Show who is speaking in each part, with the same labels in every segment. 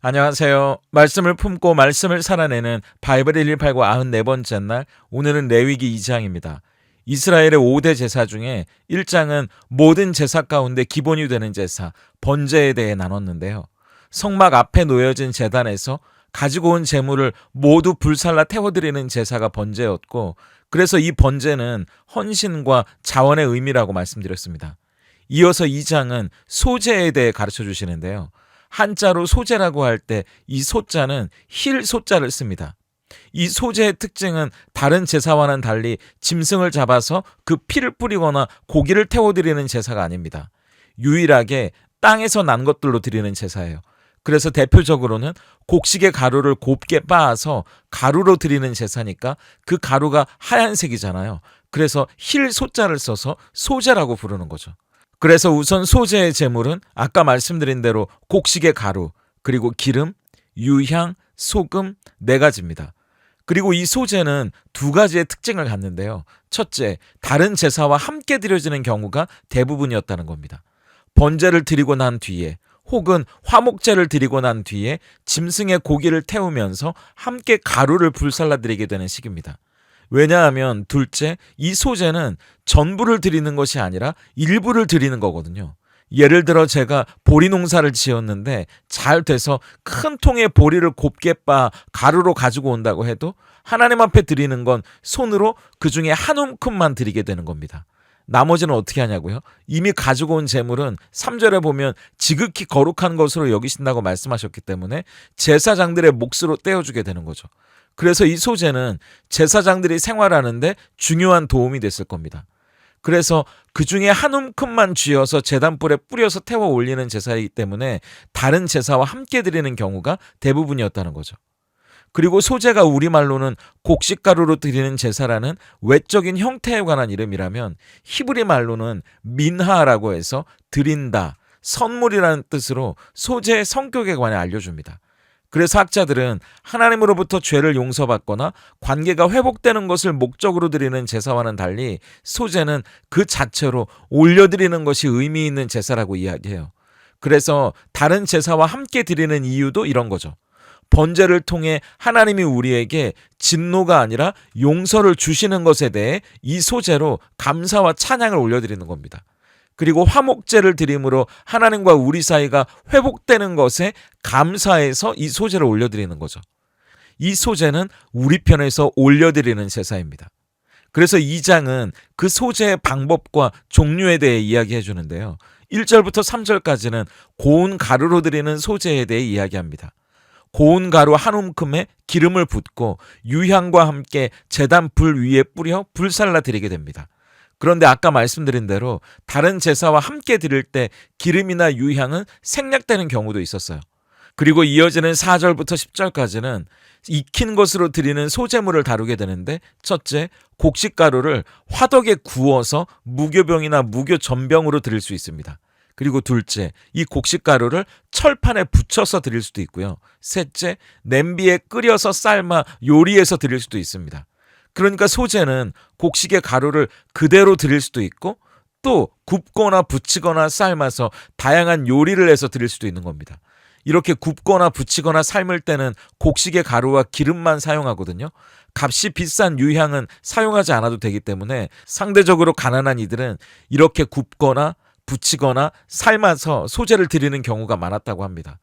Speaker 1: 안녕하세요. 말씀을 품고 말씀을 살아내는 바이블 118과 94번째 날, 오늘은 레위기 2장입니다. 이스라엘의 5대 제사 중에 1장은 모든 제사 가운데 기본이 되는 제사, 번제에 대해 나눴는데요. 성막 앞에 놓여진 제단에서 가지고 온 제물을 모두 불살라 태워드리는 제사가 번제였고, 그래서 이 번제는 헌신과 자원의 의미라고 말씀드렸습니다. 이어서 2장은 소제에 대해 가르쳐 주시는데요. 한자로 소제라고 할 때 이 소자는 힐 소자를 씁니다. 이 소제의 특징은 다른 제사와는 달리 짐승을 잡아서 그 피를 뿌리거나 고기를 태워드리는 제사가 아닙니다. 유일하게 땅에서 난 것들로 드리는 제사예요. 그래서 대표적으로는 곡식의 가루를 곱게 빻아서 가루로 드리는 제사니까 그 가루가 하얀색이잖아요. 그래서 힐 소자를 써서 소제라고 부르는 거죠. 그래서 우선 소제의 제물은 아까 말씀드린 대로 곡식의 가루, 그리고 기름, 유향, 소금 4가지입니다. 그리고 이 소제는 2가지의 특징을 갖는데요. 첫째, 다른 제사와 함께 드려지는 경우가 대부분이었다는 겁니다. 번제를 드리고 난 뒤에 혹은 화목제를 드리고 난 뒤에 짐승의 고기를 태우면서 함께 가루를 불살라 드리게 되는 식입니다. 왜냐하면 둘째, 이 소제는 전부를 드리는 것이 아니라 일부를 드리는 거거든요. 예를 들어 제가 보리 농사를 지었는데 잘 돼서 큰 통에 보리를 곱게 빻아 가루로 가지고 온다고 해도 하나님 앞에 드리는 건 손으로 그 중에 한 움큼만 드리게 되는 겁니다. 나머지는 어떻게 하냐고요? 이미 가지고 온 제물은 3절에 보면 지극히 거룩한 것으로 여기신다고 말씀하셨기 때문에 제사장들의 몫으로 떼어주게 되는 거죠. 그래서 이 소제는 제사장들이 생활하는데 중요한 도움이 됐을 겁니다. 그래서 그 중에 한 움큼만 쥐어서 제단불에 뿌려서 태워 올리는 제사이기 때문에 다른 제사와 함께 드리는 경우가 대부분이었다는 거죠. 그리고 소제가 우리말로는 곡식가루로 드리는 제사라는 외적인 형태에 관한 이름이라면 히브리 말로는 민하라고 해서 드린다, 선물이라는 뜻으로 소제의 성격에 관해 알려줍니다. 그래서 학자들은 하나님으로부터 죄를 용서받거나 관계가 회복되는 것을 목적으로 드리는 제사와는 달리 소제는 그 자체로 올려드리는 것이 의미 있는 제사라고 이야기해요. 그래서 다른 제사와 함께 드리는 이유도 이런 거죠. 번제를 통해 하나님이 우리에게 진노가 아니라 용서를 주시는 것에 대해 이 소제로 감사와 찬양을 올려드리는 겁니다. 그리고 화목제를 드림으로 하나님과 우리 사이가 회복되는 것에 감사해서 이 소제를 올려드리는 거죠. 이 소제는 우리 편에서 올려드리는 제사입니다. 그래서 2장은 그 소제의 방법과 종류에 대해 이야기해 주는데요. 1절부터 3절까지는 고운 가루로 드리는 소제에 대해 이야기합니다. 고운 가루 한 움큼에 기름을 붓고 유향과 함께 제단 불 위에 뿌려 불살라 드리게 됩니다. 그런데 아까 말씀드린 대로 다른 제사와 함께 드릴 때 기름이나 유향은 생략되는 경우도 있었어요. 그리고 이어지는 4절부터 10절까지는 익힌 것으로 드리는 소제물을 다루게 되는데, 첫째, 곡식가루를 화덕에 구워서 무교병이나 무교전병으로 드릴 수 있습니다. 그리고 둘째, 이 곡식가루를 철판에 붙여서 드릴 수도 있고요. 셋째, 냄비에 끓여서 삶아 요리해서 드릴 수도 있습니다. 그러니까 소제는 곡식의 가루를 그대로 드릴 수도 있고 또 굽거나 부치거나 삶아서 다양한 요리를 해서 드릴 수도 있는 겁니다. 이렇게 굽거나 부치거나 삶을 때는 곡식의 가루와 기름만 사용하거든요. 값이 비싼 유향은 사용하지 않아도 되기 때문에 상대적으로 가난한 이들은 이렇게 굽거나 부치거나 삶아서 소제를 드리는 경우가 많았다고 합니다.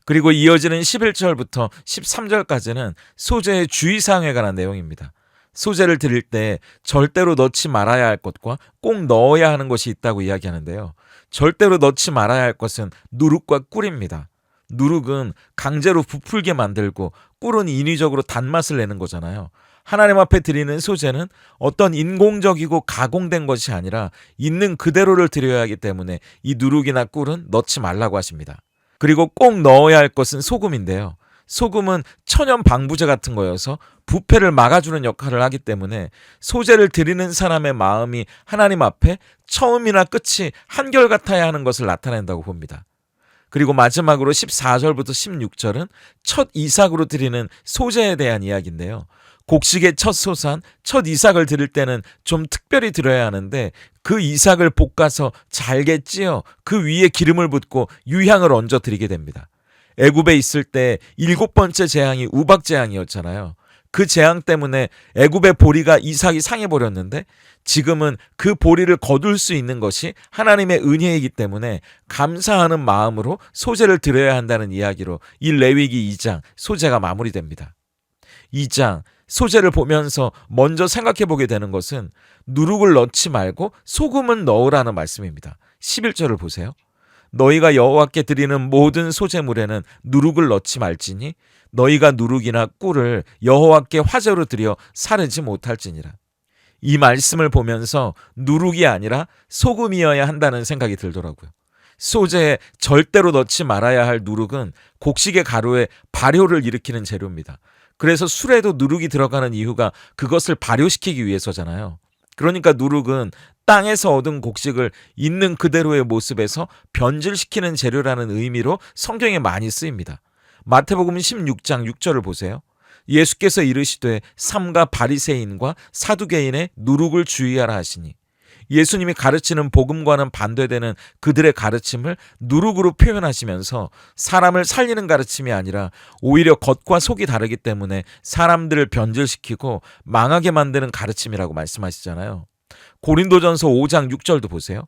Speaker 1: 그리고 이어지는 11절부터 13절까지는 소제의 주의사항에 관한 내용입니다. 소제를 드릴 때 절대로 넣지 말아야 할 것과 꼭 넣어야 하는 것이 있다고 이야기하는데요. 절대로 넣지 말아야 할 것은 누룩과 꿀입니다. 누룩은 강제로 부풀게 만들고 꿀은 인위적으로 단맛을 내는 거잖아요. 하나님 앞에 드리는 소제는 어떤 인공적이고 가공된 것이 아니라 있는 그대로를 드려야 하기 때문에 이 누룩이나 꿀은 넣지 말라고 하십니다. 그리고 꼭 넣어야 할 것은 소금인데요. 소금은 천연 방부제 같은 거여서 부패를 막아주는 역할을 하기 때문에 소제를 드리는 사람의 마음이 하나님 앞에 처음이나 끝이 한결같아야 하는 것을 나타낸다고 봅니다. 그리고 마지막으로 14절부터 16절은 첫 이삭으로 드리는 소제에 대한 이야기인데요. 곡식의 첫 소산, 첫 이삭을 드릴 때는 좀 특별히 드려야 하는데 그 이삭을 볶아서 잘게 찌어 그 위에 기름을 붓고 유향을 얹어 드리게 됩니다. 애굽에 있을 때 7번째 재앙이 우박 재앙이었잖아요. 그 재앙 때문에 애굽의 보리가 이삭이 상해버렸는데 지금은 그 보리를 거둘 수 있는 것이 하나님의 은혜이기 때문에 감사하는 마음으로 소제를 드려야 한다는 이야기로 이 레위기 2장 소제가 마무리됩니다. 2장 소제를 보면서 먼저 생각해 보게 되는 것은 누룩을 넣지 말고 소금은 넣으라는 말씀입니다. 11절을 보세요. 너희가 여호와께 드리는 모든 소제물에는 누룩을 넣지 말지니 너희가 누룩이나 꿀을 여호와께 화제로 드려 사르지 못할지니라. 이 말씀을 보면서 누룩이 아니라 소금이어야 한다는 생각이 들더라고요. 소제에 절대로 넣지 말아야 할 누룩은 곡식의 가루에 발효를 일으키는 재료입니다. 그래서 술에도 누룩이 들어가는 이유가 그것을 발효시키기 위해서잖아요. 그러니까 누룩은 땅에서 얻은 곡식을 있는 그대로의 모습에서 변질시키는 재료라는 의미로 성경에 많이 쓰입니다. 마태복음 16장 6절을 보세요. 예수께서 이르시되 삼가 바리새인과 사두개인의 누룩을 주의하라 하시니, 예수님이 가르치는 복음과는 반대되는 그들의 가르침을 누룩으로 표현하시면서 사람을 살리는 가르침이 아니라 오히려 겉과 속이 다르기 때문에 사람들을 변질시키고 망하게 만드는 가르침이라고 말씀하시잖아요. 고린도전서 5장 6절도 보세요.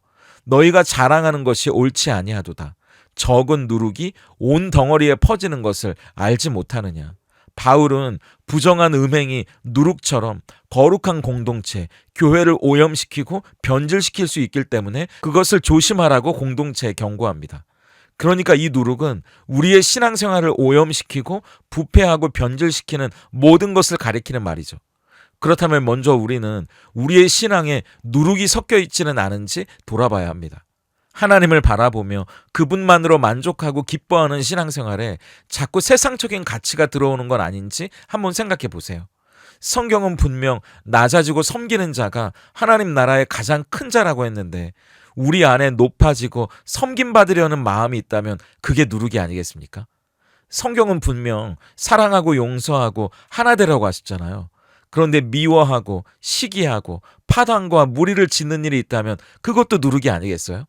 Speaker 1: 너희가 자랑하는 것이 옳지 아니하도다. 적은 누룩이 온 덩어리에 퍼지는 것을 알지 못하느냐. 바울은 부정한 음행이 누룩처럼 거룩한 공동체, 교회를 오염시키고 변질시킬 수 있기 때문에 그것을 조심하라고 공동체에 경고합니다. 그러니까 이 누룩은 우리의 신앙생활을 오염시키고 부패하고 변질시키는 모든 것을 가리키는 말이죠. 그렇다면 먼저 우리는 우리의 신앙에 누룩이 섞여 있지는 않은지 돌아봐야 합니다. 하나님을 바라보며 그분만으로 만족하고 기뻐하는 신앙생활에 자꾸 세상적인 가치가 들어오는 건 아닌지 한번 생각해 보세요. 성경은 분명 낮아지고 섬기는 자가 하나님 나라의 가장 큰 자라고 했는데 우리 안에 높아지고 섬김받으려는 마음이 있다면 그게 누룩이 아니겠습니까? 성경은 분명 사랑하고 용서하고 하나 되라고 하셨잖아요. 그런데 미워하고 시기하고 파당과 무리를 짓는 일이 있다면 그것도 누룩이 아니겠어요?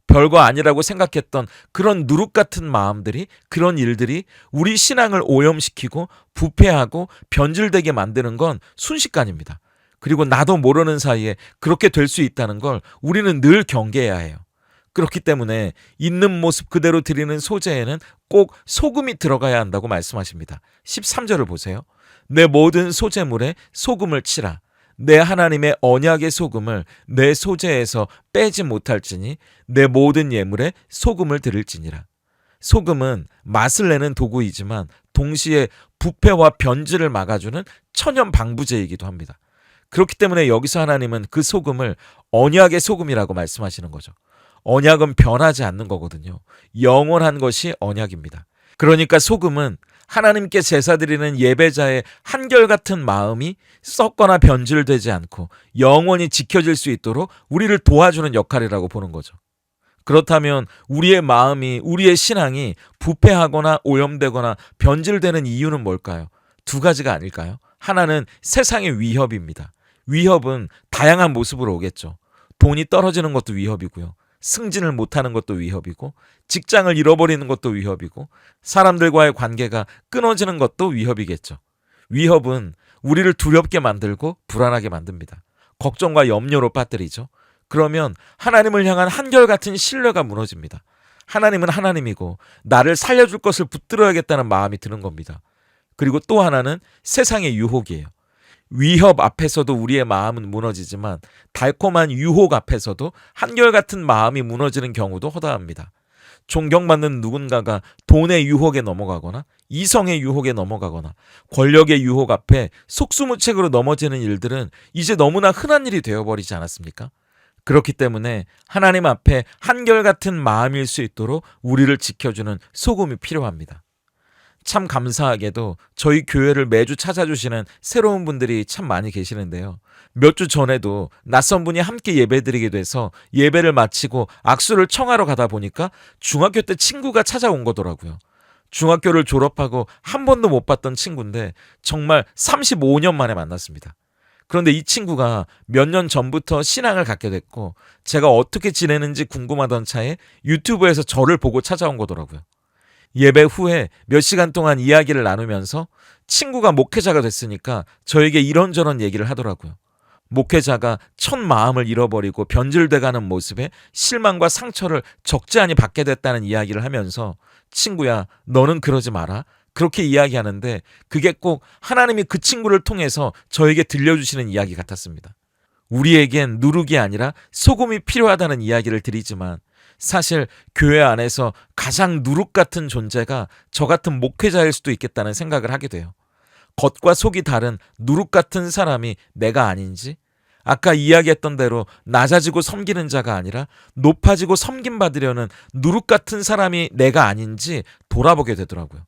Speaker 1: 별거 아니라고 생각했던 그런 누룩 같은 마음들이, 그런 일들이 우리 신앙을 오염시키고 부패하고 변질되게 만드는 건 순식간입니다. 그리고 나도 모르는 사이에 그렇게 될 수 있다는 걸 우리는 늘 경계해야 해요. 그렇기 때문에 있는 모습 그대로 드리는 소제에는 꼭 소금이 들어가야 한다고 말씀하십니다. 13절을 보세요. 내 모든 소제물에 소금을 치라. 내 하나님의 언약의 소금을 내 소제에서 빼지 못할지니 내 모든 예물에 소금을 드릴지니라. 소금은 맛을 내는 도구이지만 동시에 부패와 변질을 막아주는 천연 방부제이기도 합니다. 그렇기 때문에 여기서 하나님은 그 소금을 언약의 소금이라고 말씀하시는 거죠. 언약은 변하지 않는 거거든요. 영원한 것이 언약입니다. 그러니까 소금은 하나님께 제사드리는 예배자의 한결같은 마음이 썩거나 변질되지 않고 영원히 지켜질 수 있도록 우리를 도와주는 역할이라고 보는 거죠. 그렇다면 우리의 마음이, 우리의 신앙이 부패하거나 오염되거나 변질되는 이유는 뭘까요? 두 가지가 아닐까요? 하나는 세상의 위협입니다. 위협은 다양한 모습으로 오겠죠. 돈이 떨어지는 것도 위협이고요. 승진을 못하는 것도 위협이고, 직장을 잃어버리는 것도 위협이고, 사람들과의 관계가 끊어지는 것도 위협이겠죠. 위협은 우리를 두렵게 만들고 불안하게 만듭니다. 걱정과 염려로 빠뜨리죠. 그러면 하나님을 향한 한결같은 신뢰가 무너집니다. 하나님은 하나님이고 나를 살려줄 것을 붙들어야겠다는 마음이 드는 겁니다. 그리고 또 하나는 세상의 유혹이에요. 위협 앞에서도 우리의 마음은 무너지지만 달콤한 유혹 앞에서도 한결같은 마음이 무너지는 경우도 허다합니다. 존경받는 누군가가 돈의 유혹에 넘어가거나 이성의 유혹에 넘어가거나 권력의 유혹 앞에 속수무책으로 넘어지는 일들은 이제 너무나 흔한 일이 되어버리지 않았습니까? 그렇기 때문에 하나님 앞에 한결같은 마음일 수 있도록 우리를 지켜주는 소금이 필요합니다. 참 감사하게도 저희 교회를 매주 찾아주시는 새로운 분들이 참 많이 계시는데요. 몇 주 전에도 낯선 분이 함께 예배드리게 돼서 예배를 마치고 악수를 청하러 가다 보니까 중학교 때 친구가 찾아온 거더라고요. 중학교를 졸업하고 한 번도 못 봤던 친구인데 정말 35년 만에 만났습니다. 그런데 이 친구가 몇 년 전부터 신앙을 갖게 됐고 제가 어떻게 지내는지 궁금하던 차에 유튜브에서 저를 보고 찾아온 거더라고요. 예배 후에 몇 시간 동안 이야기를 나누면서 친구가 목회자가 됐으니까 저에게 이런저런 얘기를 하더라고요. 목회자가 첫 마음을 잃어버리고 변질돼가는 모습에 실망과 상처를 적지 않이 받게 됐다는 이야기를 하면서 친구야, 너는 그러지 마라. 그렇게 이야기하는데 그게 꼭 하나님이 그 친구를 통해서 저에게 들려주시는 이야기 같았습니다. 우리에겐 누룩이 아니라 소금이 필요하다는 이야기를 드리지만 사실 교회 안에서 가장 누룩 같은 존재가 저 같은 목회자일 수도 있겠다는 생각을 하게 돼요. 겉과 속이 다른 누룩 같은 사람이 내가 아닌지, 아까 이야기했던 대로 낮아지고 섬기는 자가 아니라 높아지고 섬김받으려는 누룩 같은 사람이 내가 아닌지 돌아보게 되더라고요.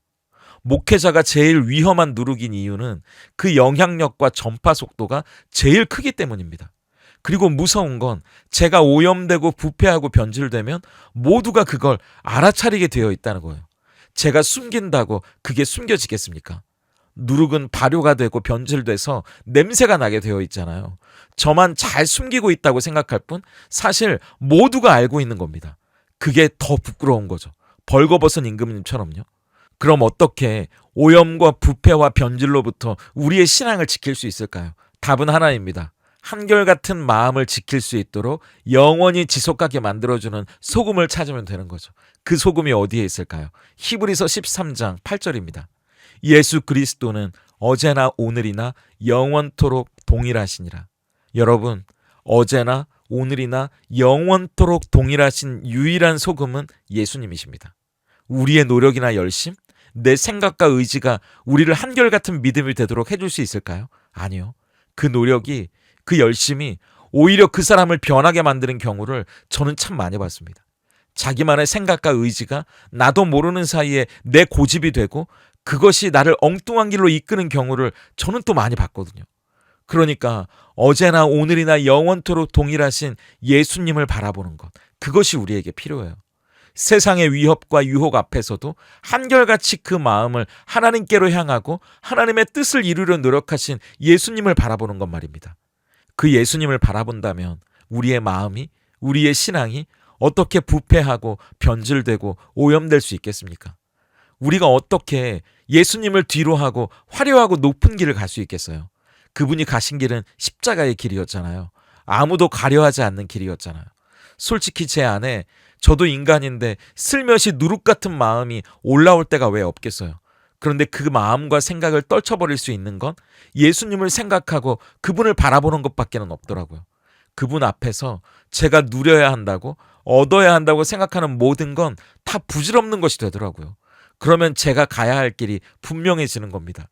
Speaker 1: 목회자가 제일 위험한 누룩인 이유는 그 영향력과 전파 속도가 제일 크기 때문입니다. 그리고 무서운 건 제가 오염되고 부패하고 변질되면 모두가 그걸 알아차리게 되어 있다는 거예요. 제가 숨긴다고 그게 숨겨지겠습니까? 누룩은 발효가 되고 변질돼서 냄새가 나게 되어 있잖아요. 저만 잘 숨기고 있다고 생각할 뿐 사실 모두가 알고 있는 겁니다. 그게 더 부끄러운 거죠. 벌거벗은 임금님처럼요. 그럼 어떻게 오염과 부패와 변질로부터 우리의 신앙을 지킬 수 있을까요? 답은 하나입니다. 한결같은 마음을 지킬 수 있도록 영원히 지속하게 만들어주는 소금을 찾으면 되는 거죠. 그 소금이 어디에 있을까요? 히브리서 13장 8절입니다. 예수 그리스도는 어제나 오늘이나 영원토록 동일하시니라. 여러분, 어제나 오늘이나 영원토록 동일하신 유일한 소금은 예수님이십니다. 우리의 노력이나 열심, 내 생각과 의지가 우리를 한결같은 믿음이 되도록 해줄 수 있을까요? 아니요. 그 노력이, 그 열심이 오히려 그 사람을 변하게 만드는 경우를 저는 참 많이 봤습니다. 자기만의 생각과 의지가 나도 모르는 사이에 내 고집이 되고 그것이 나를 엉뚱한 길로 이끄는 경우를 저는 또 많이 봤거든요. 그러니까 어제나 오늘이나 영원토록 동일하신 예수님을 바라보는 것, 그것이 우리에게 필요해요. 세상의 위협과 유혹 앞에서도 한결같이 그 마음을 하나님께로 향하고 하나님의 뜻을 이루려 노력하신 예수님을 바라보는 것 말입니다. 그 예수님을 바라본다면 우리의 마음이, 우리의 신앙이 어떻게 부패하고 변질되고 오염될 수 있겠습니까? 우리가 어떻게 예수님을 뒤로 하고 화려하고 높은 길을 갈 수 있겠어요? 그분이 가신 길은 십자가의 길이었잖아요. 아무도 가려하지 않는 길이었잖아요. 솔직히 제 안에 저도 인간인데 슬며시 누룩 같은 마음이 올라올 때가 왜 없겠어요. 그런데 그 마음과 생각을 떨쳐버릴 수 있는 건 예수님을 생각하고 그분을 바라보는 것밖에는 없더라고요. 그분 앞에서 제가 누려야 한다고, 얻어야 한다고 생각하는 모든 건 다 부질없는 것이 되더라고요. 그러면 제가 가야 할 길이 분명해지는 겁니다.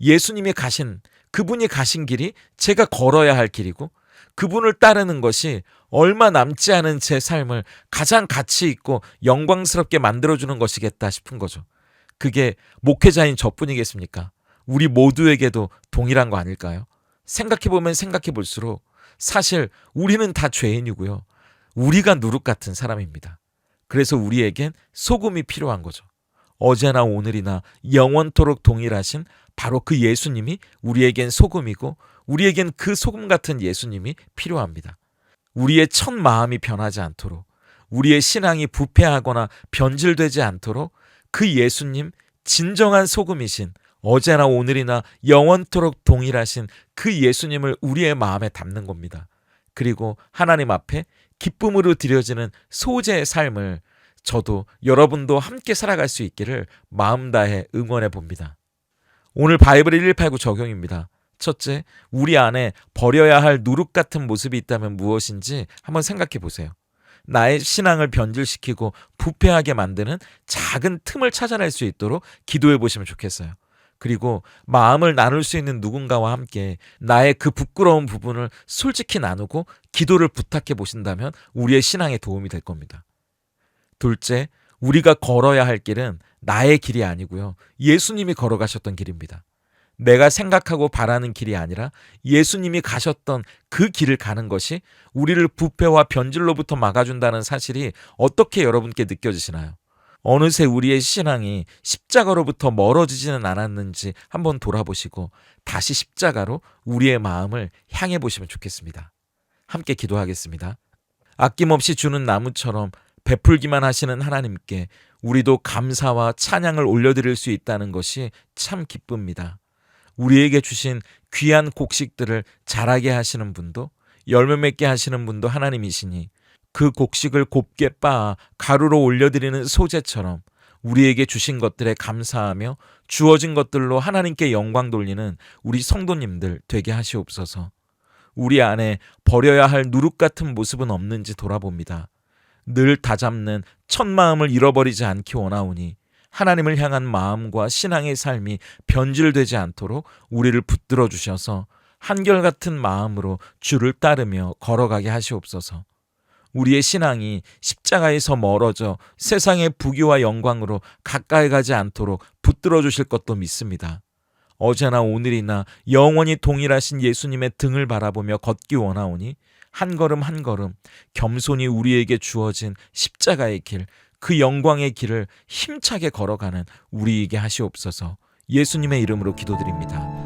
Speaker 1: 예수님이 가신, 그분이 가신 길이 제가 걸어야 할 길이고 그분을 따르는 것이 얼마 남지 않은 제 삶을 가장 가치 있고 영광스럽게 만들어주는 것이겠다 싶은 거죠. 그게 목회자인 저뿐이겠습니까? 우리 모두에게도 동일한 거 아닐까요? 생각해보면 생각해볼수록 사실 우리는 다 죄인이고요. 우리가 누룩 같은 사람입니다. 그래서 우리에겐 소금이 필요한 거죠. 어제나 오늘이나 영원토록 동일하신 바로 그 예수님이 우리에겐 소금이고 우리에겐 그 소금 같은 예수님이 필요합니다. 우리의 첫 마음이 변하지 않도록, 우리의 신앙이 부패하거나 변질되지 않도록 그 예수님, 진정한 소금이신 어제나 오늘이나 영원토록 동일하신 그 예수님을 우리의 마음에 담는 겁니다. 그리고 하나님 앞에 기쁨으로 드려지는 소재의 삶을 저도 여러분도 함께 살아갈 수 있기를 마음 다해 응원해 봅니다. 오늘 바이블 1189 적용입니다. 첫째, 우리 안에 버려야 할 누룩 같은 모습이 있다면 무엇인지 한번 생각해 보세요. 나의 신앙을 변질시키고 부패하게 만드는 작은 틈을 찾아낼 수 있도록 기도해 보시면 좋겠어요. 그리고 마음을 나눌 수 있는 누군가와 함께 나의 그 부끄러운 부분을 솔직히 나누고 기도를 부탁해 보신다면 우리의 신앙에 도움이 될 겁니다. 둘째, 우리가 걸어야 할 길은 나의 길이 아니고요. 예수님이 걸어가셨던 길입니다. 내가 생각하고 바라는 길이 아니라 예수님이 가셨던 그 길을 가는 것이 우리를 부패와 변질로부터 막아준다는 사실이 어떻게 여러분께 느껴지시나요? 어느새 우리의 신앙이 십자가로부터 멀어지지는 않았는지 한번 돌아보시고 다시 십자가로 우리의 마음을 향해 보시면 좋겠습니다. 함께 기도하겠습니다. 아낌없이 주는 나무처럼 베풀기만 하시는 하나님께 우리도 감사와 찬양을 올려드릴 수 있다는 것이 참 기쁩니다. 우리에게 주신 귀한 곡식들을 자라게 하시는 분도 열매 맺게 하시는 분도 하나님이시니 그 곡식을 곱게 빻아 가루로 올려드리는 소재처럼 우리에게 주신 것들에 감사하며 주어진 것들로 하나님께 영광 돌리는 우리 성도님들 되게 하시옵소서. 우리 안에 버려야 할 누룩 같은 모습은 없는지 돌아봅니다. 늘 다잡는 첫 마음을 잃어버리지 않기 원하오니 하나님을 향한 마음과 신앙의 삶이 변질되지 않도록 우리를 붙들어 주셔서 한결같은 마음으로 주를 따르며 걸어가게 하시옵소서. 우리의 신앙이 십자가에서 멀어져 세상의 부귀와 영광으로 가까이 가지 않도록 붙들어 주실 것도 믿습니다. 어제나 오늘이나 영원히 동일하신 예수님의 등을 바라보며 걷기 원하오니 한 걸음 한 걸음 겸손히 우리에게 주어진 십자가의 길, 그 영광의 길을 힘차게 걸어가는 우리에게 하시옵소서. 예수님의 이름으로 기도드립니다.